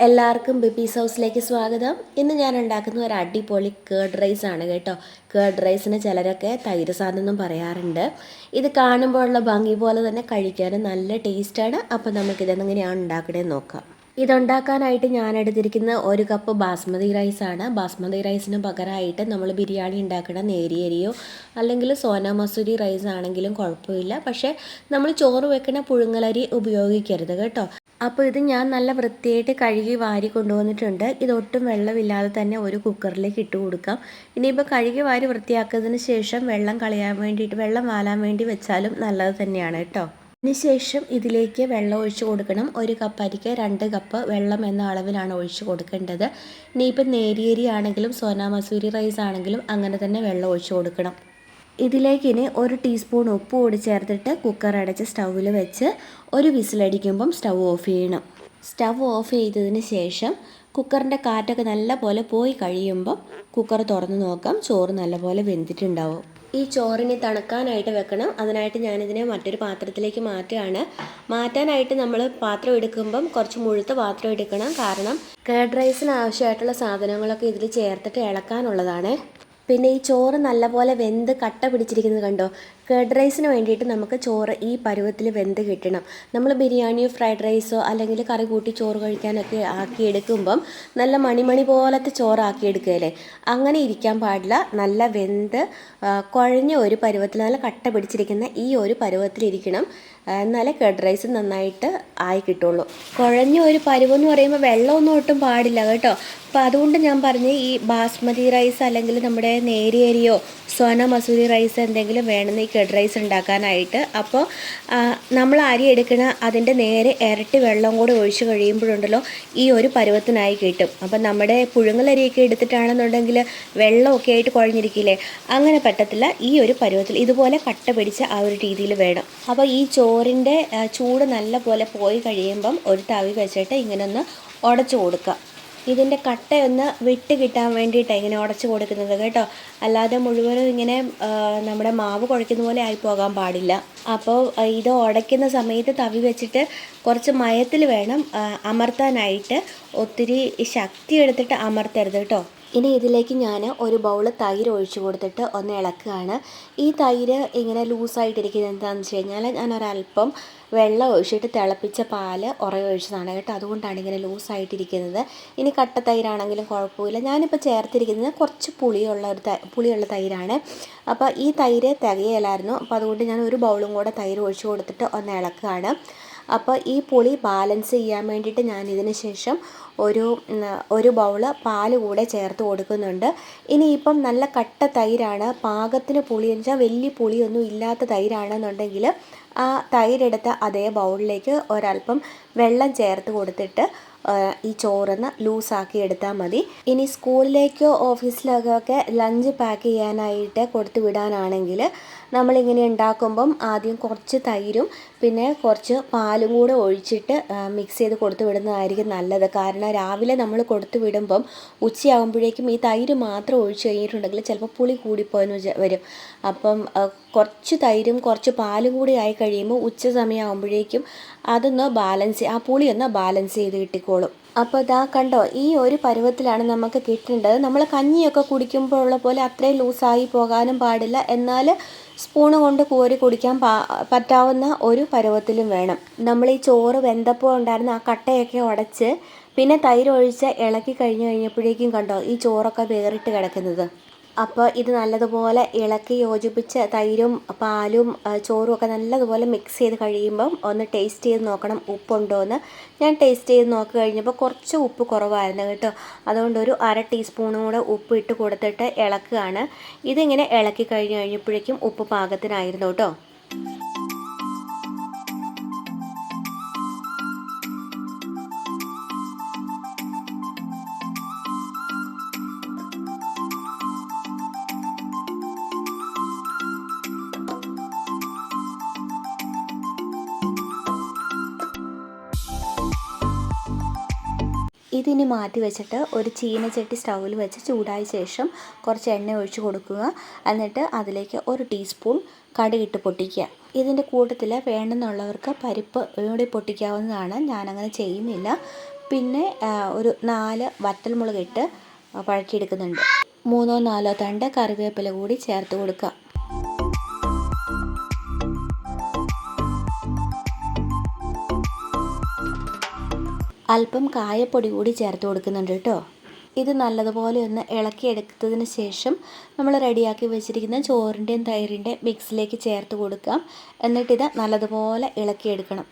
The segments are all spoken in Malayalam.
എല്ലാവർക്കും ബിബീസ് ഹൗസിലേക്ക് സ്വാഗതം. ഇന്ന് ഞാൻ ഉണ്ടാക്കുന്ന ഒരു അടിപൊളി കേർഡ് റൈസ് ആണ് കേട്ടോ. കേർഡ് റൈസിന് ചിലരൊക്കെ തൈര് സാധനം എന്നും പറയാറുണ്ട്. ഇത് കാണുമ്പോഴുള്ള ഭംഗി പോലെ തന്നെ കഴിക്കാനും നല്ല ടേസ്റ്റാണ്. അപ്പോൾ നമുക്കിതെങ്ങനെയാണ് ഉണ്ടാക്കണേന്ന് നോക്കാം. ഇതുണ്ടാക്കാനായിട്ട് ഞാൻ എടുത്തിരിക്കുന്ന 1 കപ്പ് ബാസ്മതി റൈസാണ്. ബാസ്മതി റൈസിന് പകരമായിട്ട് നമ്മൾ ബിരിയാണി ഉണ്ടാക്കണ നേരിയരിയോ അല്ലെങ്കിൽ സോന മസൂരി റൈസ് ആണെങ്കിലും കുഴപ്പമില്ല. പക്ഷേ നമ്മൾ ചോറ് വെക്കണ പുഴുങ്ങലരി ഉപയോഗിക്കരുത് കേട്ടോ. അപ്പോൾ ഇത് ഞാൻ നല്ല വൃത്തിയായിട്ട് കഴുകി വാരി കൊണ്ടുവന്നിട്ടുണ്ട്. ഇതൊട്ടും വെള്ളമില്ലാതെ തന്നെ ഒരു കുക്കറിലേക്ക് ഇട്ട് കൊടുക്കാം. ഇനിയിപ്പോൾ കഴുകി വാരി വൃത്തിയാക്കിയതിന് ശേഷം വെള്ളം വാലാൻ വേണ്ടി വെച്ചാലും നല്ലത് തന്നെയാണ് കേട്ടോ. അതിനുശേഷം ഇതിലേക്ക് വെള്ളം ഒഴിച്ച് കൊടുക്കണം. 1 കപ്പ് അരിക്ക് 2 കപ്പ് വെള്ളം എന്ന അളവിലാണ് ഒഴിച്ച് കൊടുക്കേണ്ടത്. ഇനിയിപ്പോൾ നേരിയരി ആണെങ്കിലും സോന മസൂരി റൈസ് ആണെങ്കിലും അങ്ങനെ തന്നെ വെള്ളം ഒഴിച്ച് കൊടുക്കണം. ഇതിലേക്ക് ഇനി 1 ടീസ്പൂൺ ഉപ്പ് കൂടി ചേർത്തിട്ട് കുക്കർ അടച്ച് സ്റ്റൗവിൽ വെച്ച് ഒരു വിസിലടിക്കുമ്പം സ്റ്റൗ ഓഫ് ചെയ്യണം. സ്റ്റൗ ഓഫ് ചെയ്തതിന് ശേഷം കുക്കറിൻ്റെ കാറ്റൊക്കെ നല്ലപോലെ പോയി കഴിയുമ്പം കുക്കർ തുറന്ന് നോക്കാം. ചോറ് നല്ലപോലെ വെന്തിട്ടുണ്ടാവും. ഈ ചോറിന് തണുക്കാനായിട്ട് വെക്കണം. അതിനായിട്ട് ഞാനിതിനെ മറ്റൊരു പാത്രത്തിലേക്ക് മാറ്റാനായിട്ട് നമ്മൾ പാത്രം എടുക്കുമ്പം കുറച്ച് മുഴുത്ത പാത്രം എടുക്കണം. കാരണം കേർഡ് റൈസിന് ആവശ്യമായിട്ടുള്ള സാധനങ്ങളൊക്കെ ഇതിൽ ചേർത്തിട്ട് ഇളക്കാനുള്ളതാണ്. പിന്നെ ഈ ചോറ് നല്ലപോലെ വെന്ത് കട്ട പിടിച്ചിരിക്കുന്നത് കണ്ടോ. കേർഡ് റൈസിന് വേണ്ടിയിട്ട് നമുക്ക് ചോറ് ഈ പരുവത്തിൽ വെന്ത് കിട്ടണം. നമ്മൾ ബിരിയാണിയോ ഫ്രൈഡ് റൈസോ അല്ലെങ്കിൽ കറി കൂട്ടി ചോറ് കഴിക്കാനൊക്കെ ആക്കിയെടുക്കുമ്പം നല്ല മണിമണി പോലത്തെ ചോറാക്കിയെടുക്കുകയല്ലേ, അങ്ങനെ ഇരിക്കാൻ പാടില്ല. നല്ല വെന്ത് കുഴഞ്ഞ ഒരു പരുവത്തിൽ, നല്ല കട്ട പിടിച്ചിരിക്കുന്ന ഈ ഒരു പരുവത്തിലിരിക്കണം. എന്നാലേ കേർഡ് റൈസ് നന്നായിട്ട് ആയി കിട്ടുള്ളൂ. കുഴഞ്ഞ ഒരു പരുവം എന്ന് പറയുമ്പോൾ വെള്ളമൊന്നും ഒട്ടും പാടില്ല കേട്ടോ. അപ്പോൾ അതുകൊണ്ട് ഞാൻ പറഞ്ഞ് ഈ ബാസ്മതി റൈസ് അല്ലെങ്കിൽ നമ്മുടെ നേരിയരിയോ സോന മസൂരി റൈസ് എന്തെങ്കിലും വേണമെന്ന് ഈ കേർഡ് റൈസ് ഉണ്ടാക്കാനായിട്ട്. അപ്പോൾ നമ്മൾ അരി എടുക്കണ അതിൻ്റെ നേരെ ഇരട്ടി വെള്ളം കൂടെ ഒഴിച്ച് കഴിയുമ്പോഴുണ്ടല്ലോ ഈ ഒരു പരുവത്തിനായി കിട്ടും. അപ്പം നമ്മുടെ പുഴുങ്ങലരിയൊക്കെ എടുത്തിട്ടാണെന്നുണ്ടെങ്കിൽ വെള്ളമൊക്കെ ആയിട്ട് കുഴഞ്ഞിരിക്കില്ലേ, അങ്ങനെ പറ്റത്തില്ല. ഈ ഒരു പരുവത്തിൽ ഇതുപോലെ കട്ട പിടിച്ച ആ ഒരു രീതിയിൽ വേണം. അപ്പോൾ ഈ ചോറിൻ്റെ ചൂട് നല്ല പോലെ പോയി കഴിയുമ്പം ഒരു തവി വെച്ചിട്ട് ഇങ്ങനെ ഒന്ന് ഉടച്ചു കൊടുക്കുക. ഇതിൻ്റെ കട്ടയൊന്ന് വിട്ട് കിട്ടാൻ വേണ്ടിയിട്ടാണ് ഇങ്ങനെ ഉടച്ച് കൊടുക്കുന്നത് കേട്ടോ. അല്ലാതെ മുഴുവനും ഇങ്ങനെ നമ്മുടെ മാവ് കുഴയ്ക്കുന്ന പോലെ ആയി പോകാൻ പാടില്ല. അപ്പോൾ ഇത് ഉടയ്ക്കുന്ന സമയത്ത് തവി വെച്ചിട്ട് കുറച്ച് മയത്തിൽ വേണം അമർത്താനായിട്ട്. ഒത്തിരി ശക്തി എടുത്തിട്ട് അമർത്തരുത് കേട്ടോ. ഇനി ഇതിലേക്ക് ഞാൻ ഒരു ബൗൾ തൈര് ഒഴിച്ച് കൊടുത്തിട്ട് ഒന്ന് ഇളക്കുകയാണ്. ഈ തൈര് ഇങ്ങനെ ലൂസായിട്ടിരിക്കുന്നത് എന്താണെന്ന് വെച്ച് കഴിഞ്ഞാൽ ഞാനൊരല്പം വെള്ളം ഒഴിച്ചിട്ട് തിളപ്പിച്ച പാല് ഒഴിച്ചതാണ് കേട്ടോ. അതുകൊണ്ടാണ് ഇങ്ങനെ ലൂസായിട്ടിരിക്കുന്നത്. ഇനി കട്ട തൈരാണെങ്കിലും കുഴപ്പമില്ല. ഞാനിപ്പോൾ ചേർത്തിരിക്കുന്നത് കുറച്ച് പുളിയുള്ള തൈരാണ്. അപ്പോൾ ഈ തൈര് തികയില്ലായിരുന്നു. അപ്പോൾ അതുകൊണ്ട് ഞാൻ ഒരു ബൗളും കൂടെ തൈര് ഒഴിച്ച് കൊടുത്തിട്ട് ഒന്ന് ഇളക്കുകയാണ്. അപ്പോൾ ഈ പുളി ബാലൻസ് ചെയ്യാൻ വേണ്ടിയിട്ട് ഞാൻ ഇതിന് ശേഷം ഒരു ബൗള് പാല് കൂടെ ചേർത്ത് കൊടുക്കുന്നുണ്ട്. ഇനിയിപ്പം നല്ല കട്ട തൈരാണ്, പാകത്തിന് പുളി എന്ന് വെച്ചാൽ വലിയ പുളിയൊന്നും ഇല്ലാത്ത തൈരാണെന്നുണ്ടെങ്കിൽ ആ തൈരെടുത്ത അതേ ബൗളിലേക്ക് ഒരല്പം വെള്ളം ചേർത്ത് കൊടുത്തിട്ട് ഈ ചോറൊന്ന് ലൂസാക്കി എടുത്താൽ മതി. ഇനി സ്കൂളിലേക്കോ ഓഫീസിലേക്കോ ലഞ്ച് പാക്ക് ചെയ്യാനായിട്ട് കൊടുത്തു വിടാനാണെങ്കിൽ നമ്മളിങ്ങനെ ഉണ്ടാക്കുമ്പം ആദ്യം കുറച്ച് തൈരും പിന്നെ കുറച്ച് പാലും കൂടെ ഒഴിച്ചിട്ട് മിക്സ് ചെയ്ത് കൊടുത്തു വിടുന്നതായിരിക്കും നല്ലത്. കാരണം രാവിലെ നമ്മൾ കൊടുത്തു വിടുമ്പം ഉച്ചയാകുമ്പോഴേക്കും ഈ തൈര് മാത്രം ഒഴിച്ച് കഴിഞ്ഞിട്ടുണ്ടെങ്കിൽ ചിലപ്പോൾ പുളി കൂടിപ്പോയെന്ന് വരും. അപ്പം കുറച്ച് തൈരും കുറച്ച് പാലും കൂടി ആയി കഴിയുമ്പോൾ ഉച്ച സമയമാകുമ്പോഴേക്കും ആ പുളി ഒന്ന് ബാലൻസ് ചെയ്ത് കിട്ടിക്കോളും. അപ്പോൾ ഇതാ കണ്ടോ, ഈ ഒരു പരുവത്തിലാണ് നമുക്ക് കിട്ടേണ്ടത്. നമ്മൾ കഞ്ഞിയൊക്കെ കുടിക്കുമ്പോൾ ഉള്ള പോലെ അത്രയും ലൂസായി പോകാനും പാടില്ല. എന്നാൽ സ്പൂണ് കൊണ്ട് കോരി കുടിക്കാൻ പറ്റാവുന്ന ഒരു പരുവത്തിലും വേണം. നമ്മൾ ഈ ചോറ് വെന്തപ്പോൾ ഉണ്ടായിരുന്ന ആ കട്ടയൊക്കെ ഉടച്ച് പിന്നെ തൈര് ഒഴിച്ച് ഇളക്കി കഴിഞ്ഞപ്പോഴേക്കും കണ്ടോ ഈ ചോറൊക്കെ വേറിട്ട് കിടക്കുന്നത്. അപ്പോൾ ഇത് നല്ലതുപോലെ ഇളക്കി യോജിപ്പിച്ച് തൈരും പാലും ചോറും ഒക്കെ നല്ലതുപോലെ മിക്സ് ചെയ്ത് കഴിയുമ്പം ഒന്ന് ടേസ്റ്റ് ചെയ്ത് നോക്കണം ഉപ്പുണ്ടോ എന്ന്. ഞാൻ ടേസ്റ്റ് ചെയ്ത് നോക്കി കഴിഞ്ഞപ്പോൾ കുറച്ച് ഉപ്പ് കുറവായിരുന്നു കേട്ടോ. അതുകൊണ്ട് ഒരു 1/2 ടീസ്പൂണും കൂടെ ഉപ്പ് ഇട്ട് കൊടുത്തിട്ട് ഇളക്കുകയാണ്. ഇതിങ്ങനെ ഇളക്കി കഴിഞ്ഞപ്പോഴേക്കും ഉപ്പ് പാകത്തിനായിരുന്നു കേട്ടോ. ഇതിനി മാറ്റി വെച്ചിട്ട് ഒരു ചീനച്ചട്ടി സ്റ്റൗവിൽ വെച്ച് ചൂടായ ശേഷം കുറച്ച് എണ്ണ ഒഴിച്ച് കൊടുക്കുക. എന്നിട്ട് അതിലേക്ക് 1 ടീസ്പൂൺ കടുകിട്ട് പൊട്ടിക്കുക. ഇതിൻ്റെ കൂട്ടത്തിൽ വേണമെന്നുള്ളവർക്ക് പരിപ്പ് കൂടി പൊട്ടിക്കാവുന്നതാണ്. ഞാനങ്ങനെ ചെയ്യുന്നില്ല. പിന്നെ ഒരു 4 വറ്റൽമുളക് ഇട്ട് വഴറ്റിയെടുക്കുന്നുണ്ട്. 3-4 തണ്ട് കറിവേപ്പില കൂടി ചേർത്ത് കൊടുക്കുക. അല്പം കായപ്പൊടി കൂടി ചേർത്ത് കൊടുക്കുന്നുണ്ട് കേട്ടോ. ഇത് നല്ലതുപോലെ ഒന്ന് ഇളക്കിയെടുത്തതിന് ശേഷം നമ്മൾ റെഡിയാക്കി വെച്ചിരിക്കുന്ന ചോറിൻ്റെയും തൈരിൻ്റെയും മിക്സിലേക്ക് ചേർത്ത് കൊടുക്കാം. എന്നിട്ടിത് നല്ലതുപോലെ ഇളക്കിയെടുക്കണം.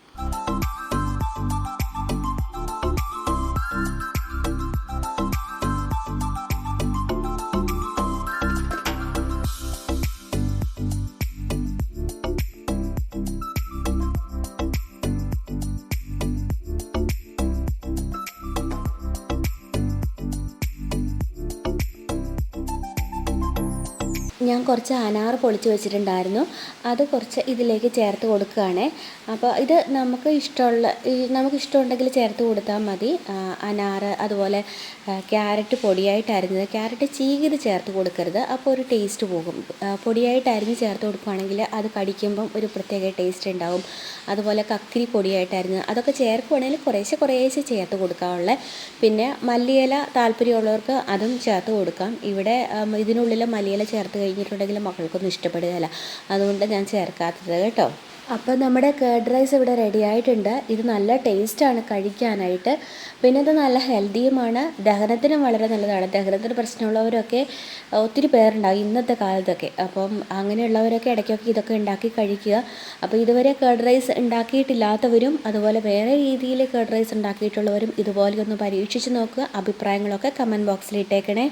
ഞാൻ കുറച്ച് അനാർ പൊളിച്ച് വെച്ചിട്ടുണ്ടായിരുന്നു, അത് കുറച്ച് ഇതിലേക്ക് ചേർത്ത് കൊടുക്കുകയാണേ. അപ്പോൾ ഇത് നമുക്കിഷ്ടമുണ്ടെങ്കിൽ ചേർത്ത് കൊടുത്താൽ മതി. അനാർ, അതുപോലെ ക്യാരറ്റ് പൊടിയായിട്ട് അരിഞ്ഞത്, ക്യാരറ്റ് ചീകിത് ചേർത്ത് കൊടുക്കരുത്, അപ്പോൾ ഒരു ടേസ്റ്റ് പോകും. പൊടിയായിട്ട് അരിഞ്ഞ് ചേർത്ത് കൊടുക്കുകയാണെങ്കിൽ അത് കടിക്കുമ്പം ഒരു പ്രത്യേക ടേസ്റ്റ് ഉണ്ടാവും. അതുപോലെ കക്കിരി പൊടിയായിട്ട് അരിഞ്ഞത്, അതൊക്കെ ചേർക്കുകയാണെങ്കിൽ കുറേശ്ശെ ചേർത്ത് കൊടുക്കാവുള്ളേ. പിന്നെ മല്ലിയില താല്പര്യമുള്ളവർക്ക് അതും ചേർത്ത് കൊടുക്കാം. ഇവിടെ ഇതിനുള്ളിൽ മല്ലിയില ചേർത്ത് കഴിഞ്ഞിട്ടുണ്ടെങ്കിൽ മക്കൾക്കൊന്നും ഇഷ്ടപ്പെടുകയില്ല, അതുകൊണ്ട് ഞാൻ ചേർക്കാത്തത് കേട്ടോ. അപ്പോൾ നമ്മുടെ കേർഡ് റൈസ് ഇവിടെ റെഡി ആയിട്ടുണ്ട്. ഇത് നല്ല ടേസ്റ്റാണ് കഴിക്കാനായിട്ട്. പിന്നെ ഇത് നല്ല ഹെൽത്തിയുമാണ്, ദഹനത്തിനും വളരെ നല്ലതാണ്. ദഹനത്തിന് പ്രശ്നമുള്ളവരൊക്കെ ഒത്തിരി പേരുണ്ടാകും ഇന്നത്തെ കാലത്തൊക്കെ. അപ്പം അങ്ങനെയുള്ളവരൊക്കെ ഇടയ്ക്കൊക്കെ ഇതൊക്കെ ഉണ്ടാക്കി കഴിക്കുക. അപ്പോൾ ഇതുവരെ കേർഡ് റൈസ് ഉണ്ടാക്കിയിട്ടില്ലാത്തവരും അതുപോലെ വേറെ രീതിയിൽ കേർഡ് റൈസ് ഉണ്ടാക്കിയിട്ടുള്ളവരും ഇതുപോലെ ഒന്ന് പരീക്ഷിച്ച് നോക്കുക. അഭിപ്രായങ്ങളൊക്കെ കമൻറ്റ് ബോക്സിൽ ഇട്ടേക്കണേ.